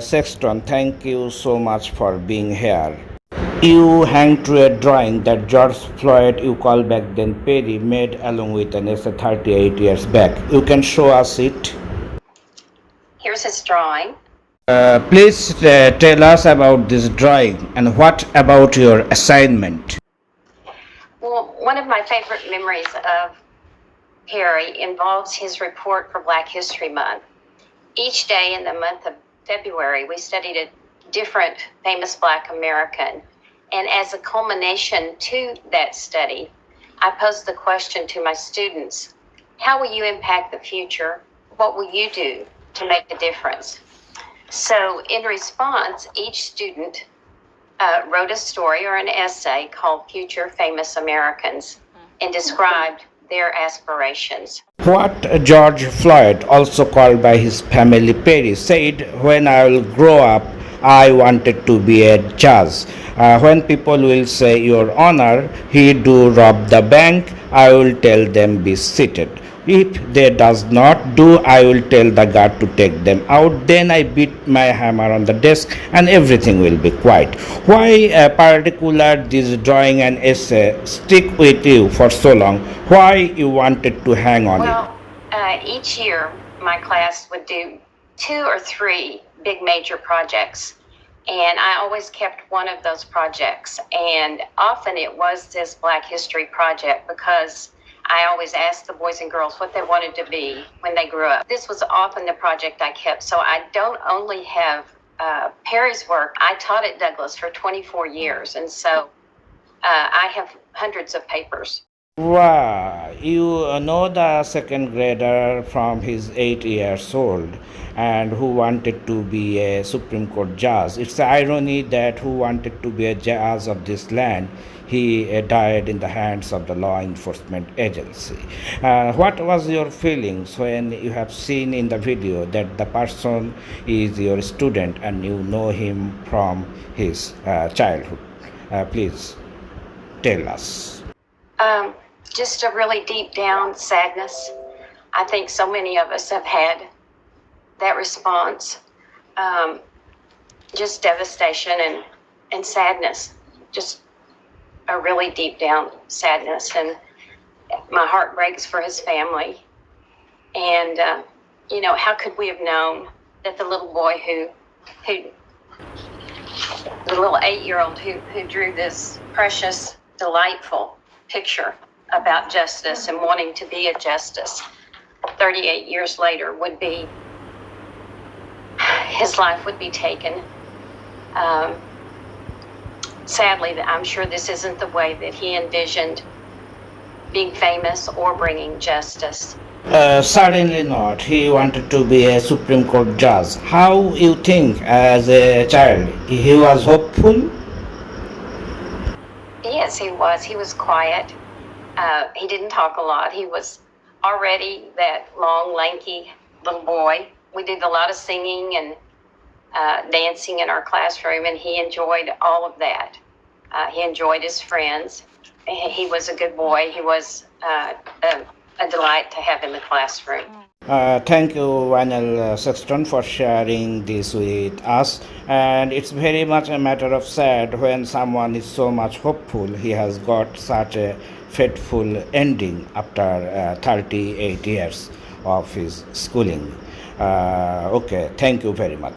Sexton, thank you so much for being here. You hang to a drawing that George Floyd, you call back then Perry, made along with an essay 38 years back. You can show us it. Here's his drawing. Please tell us about this drawing and what about your assignment. Well, one of my favorite memories of Perry involves his report for Black History Month. Each day in the month of February, we studied a different famous Black American. And as a culmination to that study, I posed the question to my students, how will you impact the future? What will you do to make a difference? So in response, each student wrote a story or an essay called Future Famous Americans and described their aspirations. What George Floyd, also called by his family Perry, said, when I will grow up, I wanted to be a judge. When people will say, Your Honor, he do rob the bank, I will tell them be seated. If they does not do, I will tell the guard to take them out. Then I beat my hammer on the desk and everything will be quiet. Why particular this drawing and essay stick with you for so long? Why you wanted to hang on it? Well, each year my class would do 2 or 3 big major projects. And I always kept one of those projects. And often it was this Black History project because I always asked the boys and girls what they wanted to be when they grew up. This was often the project I kept. So I don't only have Perry's work. I taught at Douglas for 24 years. And so I have hundreds of papers. Wow, you know the second grader from his 8 years old and who wanted to be a Supreme Court judge. It's the irony that who wanted to be a judge of this land, he died in the hands of the law enforcement agency. What was your feelings when you have seen in the video that the person is your student and you know him from his childhood? Please tell us. Just a really deep down sadness. I think so many of us have had that response. Just devastation and sadness. Just a really deep down sadness. And my heart breaks for his family. And, how could we have known that the little boy the little 8-year-old who drew this precious, delightful picture about justice and wanting to be a justice 38 years later his life would be taken. Sadly, I'm sure this isn't the way that he envisioned being famous or bringing justice. Certainly not. He wanted to be a Supreme Court judge. How you think as a child? He was hopeful? Yes, he was. He was quiet. He didn't talk a lot. He was already that long, lanky little boy. We did a lot of singing and dancing in our classroom, and he enjoyed all of that. He enjoyed his friends. He was a good boy. He was a delight to have in the classroom. Thank you, Waynel Sexton, for sharing this with us. And it's very much a matter of sad when someone is so much hopeful. He has got such a fateful ending after 38 years of his schooling. Okay, thank you very much.